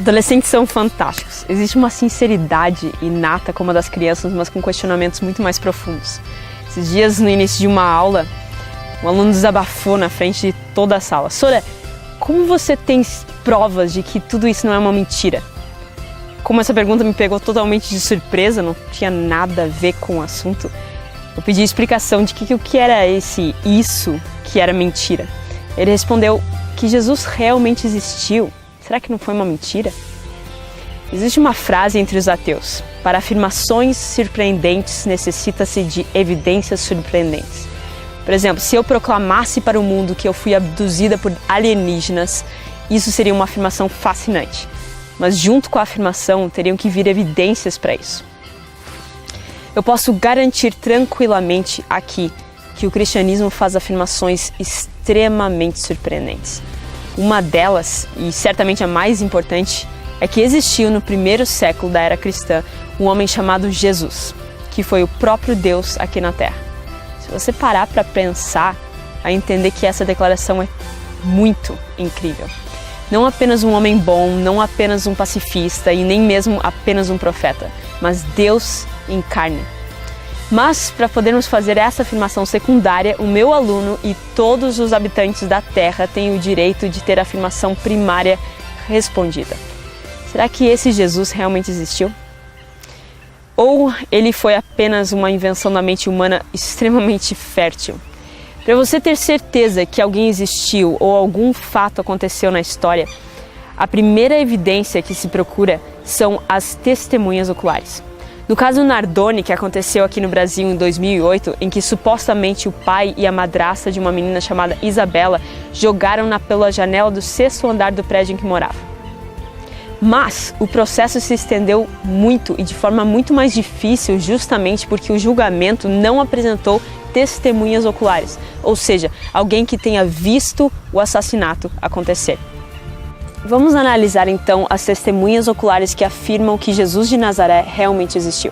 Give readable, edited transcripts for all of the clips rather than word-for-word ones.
Adolescentes são fantásticos. Existe uma sinceridade inata como a das crianças, mas com questionamentos muito mais profundos. Esses dias, no início de uma aula, um aluno desabafou na frente de toda a sala. Sora, como você tem provas de que tudo isso não é uma mentira? Como essa pergunta me pegou totalmente de surpresa, não tinha nada a ver com o assunto, eu pedi explicação de o que era isso que era mentira. Ele respondeu que Jesus realmente existiu. Será que não foi uma mentira? Existe uma frase entre os ateus: para afirmações surpreendentes necessita-se de evidências surpreendentes. Por exemplo, se eu proclamasse para o mundo que eu fui abduzida por alienígenas, isso seria uma afirmação fascinante. Mas junto com a afirmação teriam que vir evidências para isso. Eu posso garantir tranquilamente aqui que o cristianismo faz afirmações extremamente surpreendentes. Uma delas, e certamente a mais importante, é que existiu no primeiro século da era cristã um homem chamado Jesus, que foi o próprio Deus aqui na Terra. Se você parar para pensar, a entender que essa declaração é muito incrível. Não apenas um homem bom, não apenas um pacifista e nem mesmo apenas um profeta, mas Deus em carne. Mas, para podermos fazer essa afirmação secundária, o meu aluno e todos os habitantes da Terra têm o direito de ter a afirmação primária respondida. Será que esse Jesus realmente existiu? Ou ele foi apenas uma invenção da mente humana extremamente fértil? Para você ter certeza que alguém existiu ou algum fato aconteceu na história, a primeira evidência que se procura são as testemunhas oculares. No caso Nardoni, que aconteceu aqui no Brasil em 2008, em que supostamente o pai e a madrasta de uma menina chamada Isabela jogaram-na pela janela do 6º andar do prédio em que morava. Mas o processo se estendeu muito e de forma muito mais difícil justamente porque o julgamento não apresentou testemunhas oculares, ou seja, alguém que tenha visto o assassinato acontecer. Vamos analisar então as testemunhas oculares que afirmam que Jesus de Nazaré realmente existiu.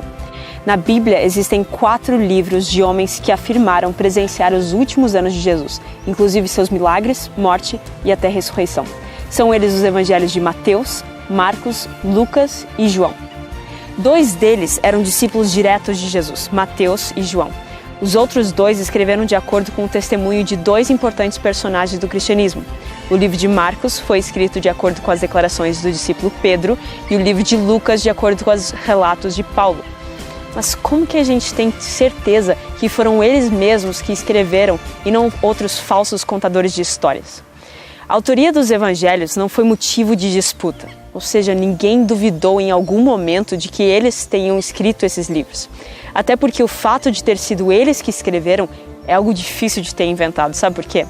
Na Bíblia existem 4 livros de homens que afirmaram presenciar os últimos anos de Jesus, inclusive seus milagres, morte e até ressurreição. São eles os evangelhos de Mateus, Marcos, Lucas e João. 2 deles eram discípulos diretos de Jesus, Mateus e João. Os outros 2 escreveram de acordo com o testemunho de 2 importantes personagens do cristianismo. O livro de Marcos foi escrito de acordo com as declarações do discípulo Pedro e o livro de Lucas de acordo com os relatos de Paulo. Mas como que a gente tem certeza que foram eles mesmos que escreveram e não outros falsos contadores de histórias? A autoria dos evangelhos não foi motivo de disputa, ou seja, ninguém duvidou em algum momento de que eles tenham escrito esses livros. Até porque o fato de ter sido eles que escreveram é algo difícil de ter inventado, sabe por quê?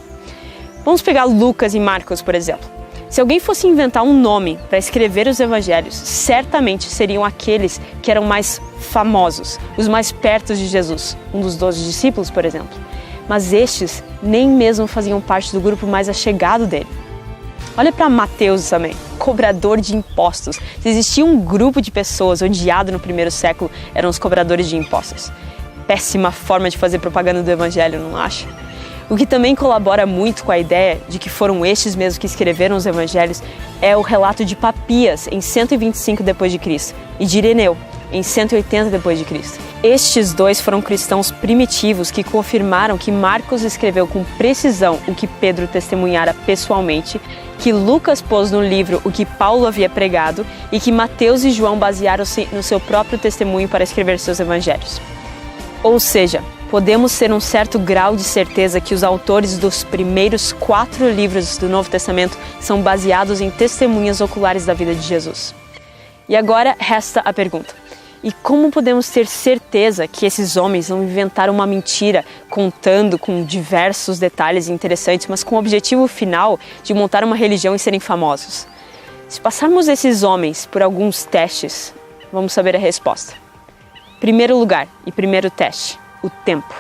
Vamos pegar Lucas e Marcos, por exemplo. Se alguém fosse inventar um nome para escrever os evangelhos, certamente seriam aqueles que eram mais famosos, os mais perto de Jesus, um dos 12 discípulos, por exemplo. Mas estes nem mesmo faziam parte do grupo mais achegado dele. Olha para Mateus também, cobrador de impostos. Se existia um grupo de pessoas odiado no primeiro século, eram os cobradores de impostos. Péssima forma de fazer propaganda do evangelho, não acha? O que também colabora muito com a ideia de que foram estes mesmos que escreveram os evangelhos é o relato de Papias, em 125 d.C., e de Ireneu, em 180 d.C. Estes 2 foram cristãos primitivos que confirmaram que Marcos escreveu com precisão o que Pedro testemunhara pessoalmente, que Lucas pôs no livro o que Paulo havia pregado e que Mateus e João basearam-se no seu próprio testemunho para escrever seus evangelhos. Ou seja, podemos ter um certo grau de certeza que os autores dos primeiros 4 livros do Novo Testamento são baseados em testemunhas oculares da vida de Jesus. E agora resta a pergunta: e como podemos ter certeza que esses homens não inventaram uma mentira, contando com diversos detalhes interessantes, mas com o objetivo final de montar uma religião e serem famosos? Se passarmos esses homens por alguns testes, vamos saber a resposta. Primeiro lugar e primeiro teste: o tempo.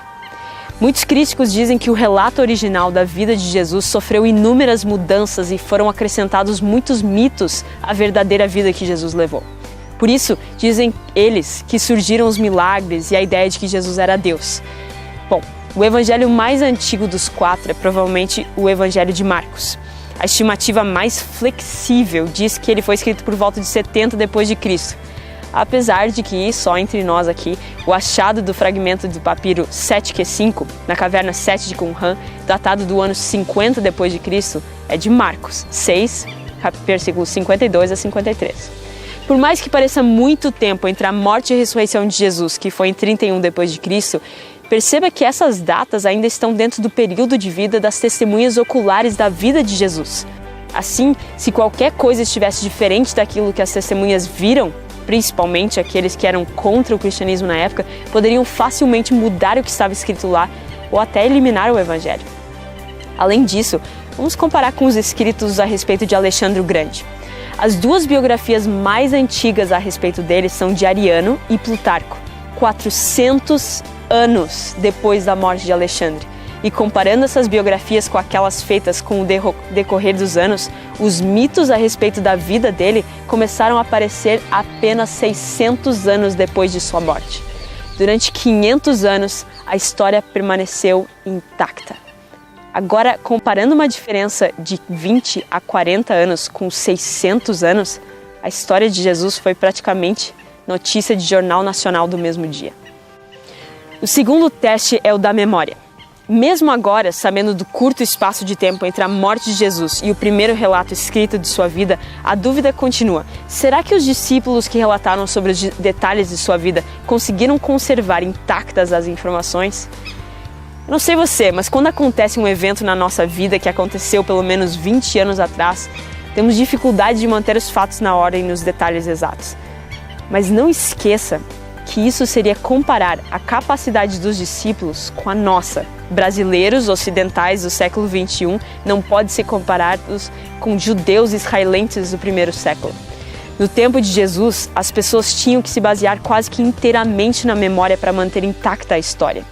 Muitos críticos dizem que o relato original da vida de Jesus sofreu inúmeras mudanças e foram acrescentados muitos mitos à verdadeira vida que Jesus levou. Por isso, dizem eles que surgiram os milagres e a ideia de que Jesus era Deus. Bom, o evangelho mais antigo dos 4 é provavelmente o evangelho de Marcos. A estimativa mais flexível diz que ele foi escrito por volta de 70 depois de Cristo. Apesar de que, só entre nós aqui, o achado do fragmento do papiro 7Q5, na caverna 7 de Qumran, datado do ano 50 depois de Cristo, é de Marcos 6, versículos 52 a 53. Por mais que pareça muito tempo entre a morte e a ressurreição de Jesus, que foi em 31 depois de Cristo, perceba que essas datas ainda estão dentro do período de vida das testemunhas oculares da vida de Jesus. Assim, se qualquer coisa estivesse diferente daquilo que as testemunhas viram, principalmente aqueles que eram contra o cristianismo na época, poderiam facilmente mudar o que estava escrito lá ou até eliminar o evangelho. Além disso, vamos comparar com os escritos a respeito de Alexandre o Grande. As duas biografias mais antigas a respeito dele são de Ariano e Plutarco, 400 anos depois da morte de Alexandre. E comparando essas biografias com aquelas feitas com o decorrer dos anos, os mitos a respeito da vida dele começaram a aparecer apenas 600 anos depois de sua morte. Durante 500 anos, a história permaneceu intacta. Agora, comparando uma diferença de 20 a 40 anos com 600 anos, a história de Jesus foi praticamente notícia de jornal nacional do mesmo dia. O segundo teste é o da memória. Mesmo agora, sabendo do curto espaço de tempo entre a morte de Jesus e o primeiro relato escrito de sua vida, a dúvida continua. Será que os discípulos que relataram sobre os detalhes de sua vida conseguiram conservar intactas as informações? Não sei você, mas quando acontece um evento na nossa vida que aconteceu pelo menos 20 anos atrás, temos dificuldade de manter os fatos na ordem e nos detalhes exatos. Mas não esqueça que isso seria comparar a capacidade dos discípulos com a nossa. Brasileiros ocidentais do século XXI não podem ser comparados com judeus israelenses do primeiro século. No tempo de Jesus, as pessoas tinham que se basear quase que inteiramente na memória para manter intacta a história.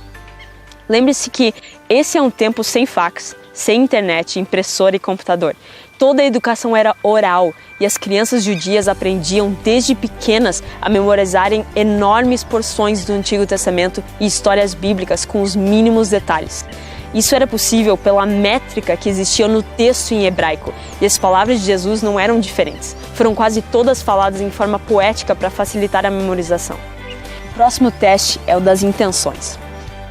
Lembre-se que esse é um tempo sem fax, sem internet, impressora e computador. Toda a educação era oral e as crianças judias aprendiam desde pequenas a memorizarem enormes porções do Antigo Testamento e histórias bíblicas com os mínimos detalhes. Isso era possível pela métrica que existia no texto em hebraico, e as palavras de Jesus não eram diferentes. Foram quase todas faladas em forma poética para facilitar a memorização. O próximo teste é o das intenções.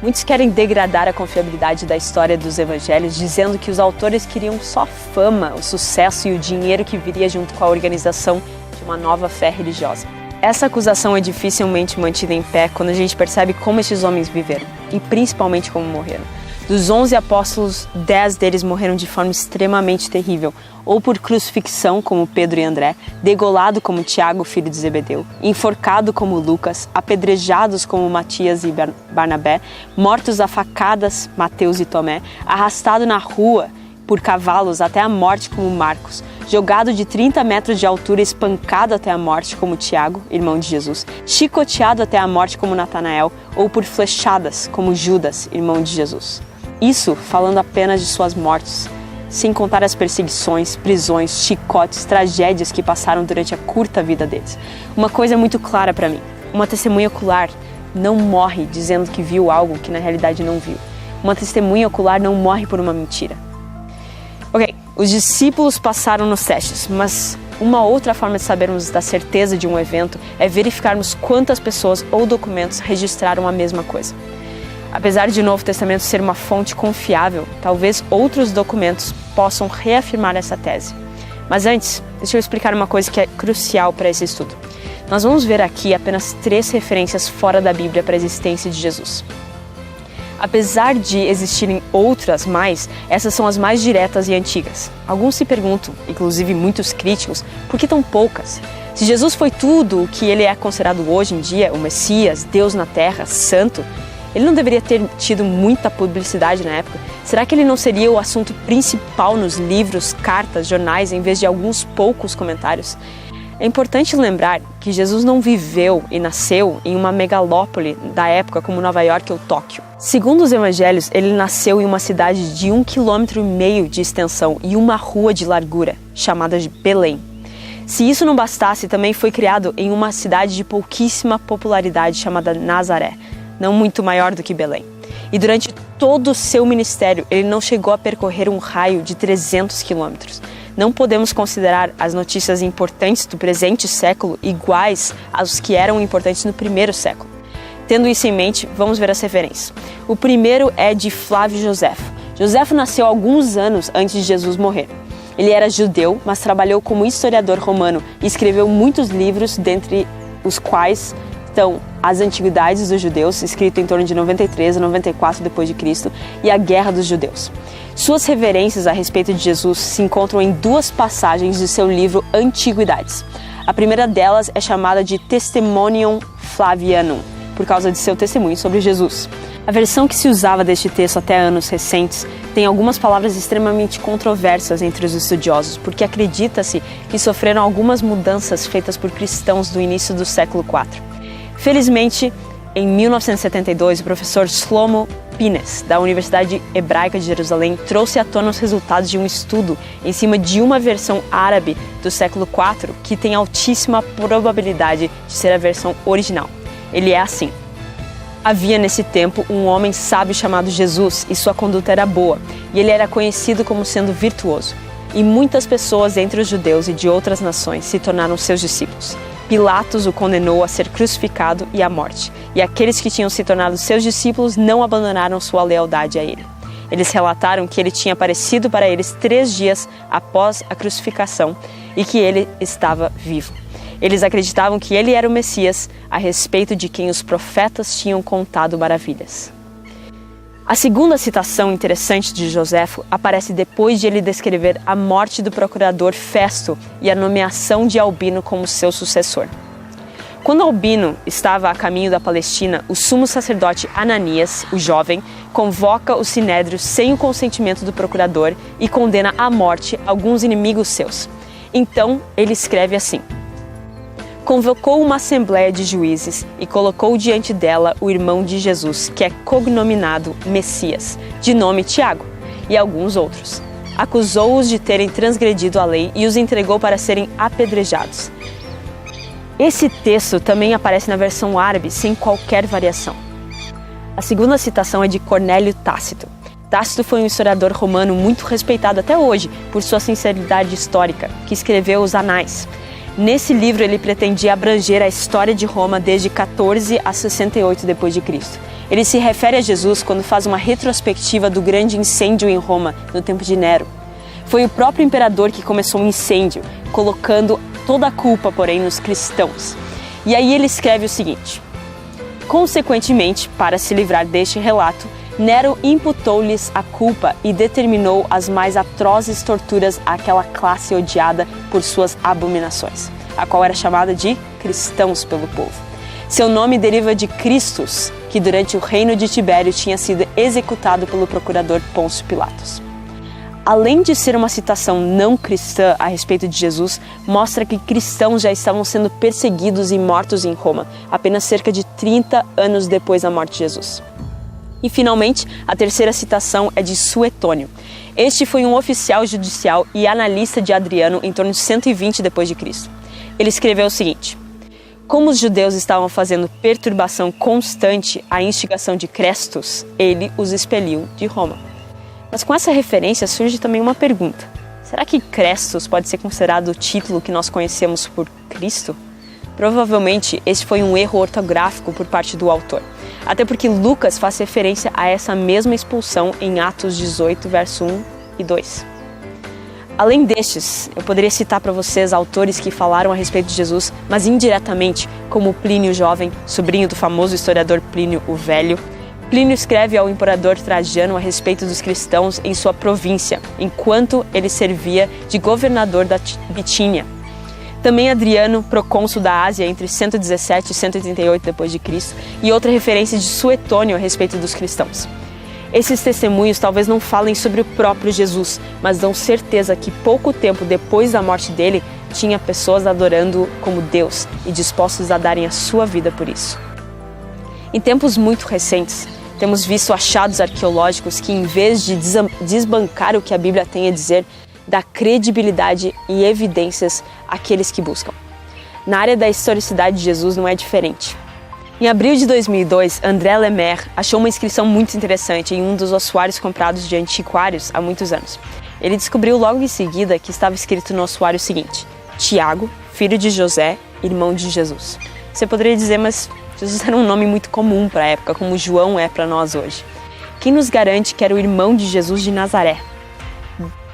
Muitos querem degradar a confiabilidade da história dos evangelhos, dizendo que os autores queriam só fama, o sucesso e o dinheiro que viria junto com a organização de uma nova fé religiosa. Essa acusação é dificilmente mantida em pé quando a gente percebe como esses homens viveram, e principalmente como morreram. Dos 11 apóstolos, 10 deles morreram de forma extremamente terrível, ou por crucifixão, como Pedro e André, degolado como Tiago, filho de Zebedeu, enforcado como Lucas, apedrejados como Matias e Barnabé, mortos a facadas, Mateus e Tomé, arrastado na rua por cavalos até a morte como Marcos, jogado de 30 metros de altura, espancado até a morte como Tiago, irmão de Jesus, chicoteado até a morte como Natanael, ou por flechadas como Judas, irmão de Jesus. Isso falando apenas de suas mortes, sem contar as perseguições, prisões, chicotes, tragédias que passaram durante a curta vida deles. Uma coisa é muito clara para mim: uma testemunha ocular não morre dizendo que viu algo que na realidade não viu. Uma testemunha ocular não morre por uma mentira. Ok, os discípulos passaram nos testes, mas uma outra forma de sabermos da certeza de um evento é verificarmos quantas pessoas ou documentos registraram a mesma coisa. Apesar de o Novo Testamento ser uma fonte confiável, talvez outros documentos possam reafirmar essa tese. Mas antes, deixa eu explicar uma coisa que é crucial para esse estudo. Nós vamos ver aqui apenas 3 referências fora da Bíblia para a existência de Jesus. Apesar de existirem outras mais, essas são as mais diretas e antigas. Alguns se perguntam, inclusive muitos críticos, por que tão poucas? Se Jesus foi tudo o que ele é considerado hoje em dia, o Messias, Deus na Terra, Santo, ele não deveria ter tido muita publicidade na época? Será que ele não seria o assunto principal nos livros, cartas, jornais, em vez de alguns poucos comentários? É importante lembrar que Jesus não viveu e nasceu em uma megalópole da época como Nova York ou Tóquio. Segundo os evangelhos, ele nasceu em uma cidade de 1,5 km de extensão e uma rua de largura, chamada de Belém. Se isso não bastasse, também foi criado em uma cidade de pouquíssima popularidade chamada Nazaré, não muito maior do que Belém. E durante todo o seu ministério, ele não chegou a percorrer um raio de 300 quilômetros. Não podemos considerar as notícias importantes do presente século iguais às que eram importantes no primeiro século. Tendo isso em mente, vamos ver as referências. O primeiro é de Flávio Josefo. Josefo nasceu alguns anos antes de Jesus morrer. Ele era judeu, mas trabalhou como historiador romano e escreveu muitos livros, dentre os quais estão As Antiguidades dos Judeus, escrito em torno de 93 a 94 d.C., e A Guerra dos Judeus. Suas referências a respeito de Jesus se encontram em duas passagens de seu livro Antiguidades. A primeira delas é chamada de Testimonium Flavianum, por causa de seu testemunho sobre Jesus. A versão que se usava deste texto até anos recentes tem algumas palavras extremamente controversas entre os estudiosos, porque acredita-se que sofreram algumas mudanças feitas por cristãos do início do século IV. Felizmente, em 1972, o professor Shlomo Pines, da Universidade Hebraica de Jerusalém, trouxe à tona os resultados de um estudo em cima de uma versão árabe do século IV que tem altíssima probabilidade de ser a versão original. Ele é assim: havia nesse tempo um homem sábio chamado Jesus, e sua conduta era boa, e ele era conhecido como sendo virtuoso. E muitas pessoas entre os judeus e de outras nações se tornaram seus discípulos. Pilatos o condenou a ser crucificado e à morte, e aqueles que tinham se tornado seus discípulos não abandonaram sua lealdade a ele. Eles relataram que ele tinha aparecido para eles 3 dias após a crucificação e que ele estava vivo. Eles acreditavam que ele era o Messias, a respeito de quem os profetas tinham contado maravilhas. A segunda citação interessante de Josefo aparece depois de ele descrever a morte do procurador Festo e a nomeação de Albino como seu sucessor. Quando Albino estava a caminho da Palestina, o sumo sacerdote Ananias, o jovem, convoca o sinédrio sem o consentimento do procurador e condena à morte alguns inimigos seus. Então ele escreve assim: convocou uma assembleia de juízes e colocou diante dela o irmão de Jesus, que é cognominado Messias, de nome Tiago, e alguns outros. Acusou-os de terem transgredido a lei e os entregou para serem apedrejados. Esse texto também aparece na versão árabe sem qualquer variação. A segunda citação é de Cornélio Tácito. Tácito foi um historiador romano muito respeitado até hoje por sua sinceridade histórica, que escreveu os Anais. Nesse livro ele pretendia abranger a história de Roma desde 14 a 68 d.C. Ele se refere a Jesus quando faz uma retrospectiva do grande incêndio em Roma no tempo de Nero. Foi o próprio imperador que começou o incêndio, colocando toda a culpa, porém, nos cristãos. E aí ele escreve o seguinte: consequentemente, para se livrar deste relato, Nero imputou-lhes a culpa e determinou as mais atrozes torturas àquela classe odiada por suas abominações, a qual era chamada de cristãos pelo povo. Seu nome deriva de Christus, que durante o reino de Tibério tinha sido executado pelo procurador Pôncio Pilatos. Além de ser uma citação não cristã a respeito de Jesus, mostra que cristãos já estavam sendo perseguidos e mortos em Roma, apenas cerca de 30 anos depois da morte de Jesus. E, finalmente, a terceira citação é de Suetônio. Este foi um oficial judicial e analista de Adriano em torno de 120 d.C. Ele escreveu o seguinte: como os judeus estavam fazendo perturbação constante à instigação de Crestus, ele os expeliu de Roma. Mas com essa referência surge também uma pergunta: será que Crestus pode ser considerado o título que nós conhecemos por Cristo? Provavelmente esse foi um erro ortográfico por parte do autor, até porque Lucas faz referência a essa mesma expulsão em Atos 18, verso 1 e 2. Além destes, eu poderia citar para vocês autores que falaram a respeito de Jesus, mas indiretamente, como Plínio o Jovem, sobrinho do famoso historiador Plínio o Velho. Plínio escreve ao imperador Trajano a respeito dos cristãos em sua província, enquanto ele servia de governador da Bitínia. Também Adriano, procônsul da Ásia entre 117 e 138 d.C., e outra referência de Suetônio a respeito dos cristãos. Esses testemunhos talvez não falem sobre o próprio Jesus, mas dão certeza que pouco tempo depois da morte dele, tinha pessoas adorando-o como Deus e dispostos a darem a sua vida por isso. Em tempos muito recentes, temos visto achados arqueológicos que, em vez de desbancar o que a Bíblia tem a dizer, dá credibilidade e evidências àqueles que buscam. Na área da historicidade de Jesus não é diferente. Em abril de 2002, André Lemaire achou uma inscrição muito interessante em um dos ossuários comprados de antiquários há muitos anos. Ele descobriu logo em seguida que estava escrito no ossuário o seguinte: Tiago, filho de José, irmão de Jesus. Você poderia dizer, mas Jesus era um nome muito comum para a época, como João é para nós hoje. Quem nos garante que era o irmão de Jesus de Nazaré?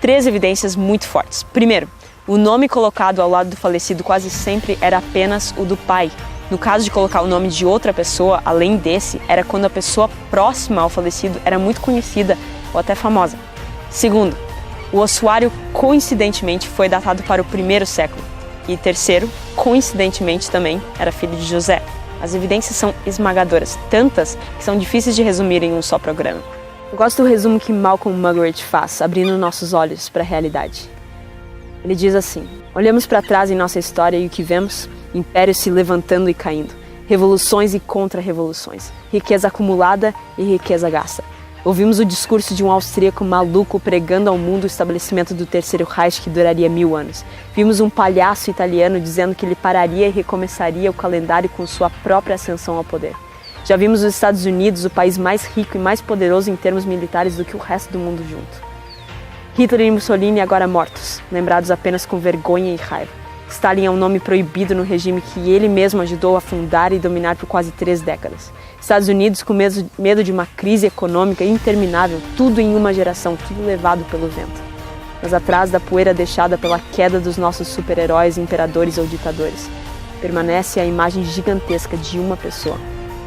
3 evidências muito fortes. Primeiro, o nome colocado ao lado do falecido quase sempre era apenas o do pai. No caso de colocar o nome de outra pessoa, além desse, era quando a pessoa próxima ao falecido era muito conhecida ou até famosa. Segundo, o ossuário coincidentemente foi datado para o 1º século. E terceiro, coincidentemente também, era filho de José. As evidências são esmagadoras, tantas que são difíceis de resumir em um só programa. Eu gosto do resumo que Malcolm Muggeridge faz, abrindo nossos olhos para a realidade. Ele diz assim: olhamos para trás em nossa história e o que vemos? Impérios se levantando e caindo, revoluções e contra-revoluções, riqueza acumulada e riqueza gasta. Ouvimos o discurso de um austríaco maluco pregando ao mundo o estabelecimento do Terceiro Reich que duraria 1000 anos. Vimos um palhaço italiano dizendo que ele pararia e recomeçaria o calendário com sua própria ascensão ao poder. Já vimos os Estados Unidos, o país mais rico e mais poderoso em termos militares do que o resto do mundo junto. Hitler e Mussolini agora mortos, lembrados apenas com vergonha e raiva. Stalin é um nome proibido no regime que ele mesmo ajudou a fundar e dominar por quase 3 décadas. Estados Unidos com medo de uma crise econômica interminável, tudo em uma geração, tudo levado pelo vento. Mas atrás da poeira deixada pela queda dos nossos super-heróis, imperadores ou ditadores, permanece a imagem gigantesca de uma pessoa,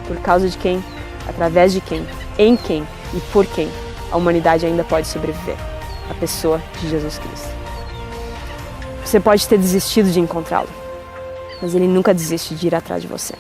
por causa de quem, através de quem, em quem e por quem a humanidade ainda pode sobreviver. A pessoa de Jesus Cristo. Você pode ter desistido de encontrá-lo, mas ele nunca desiste de ir atrás de você.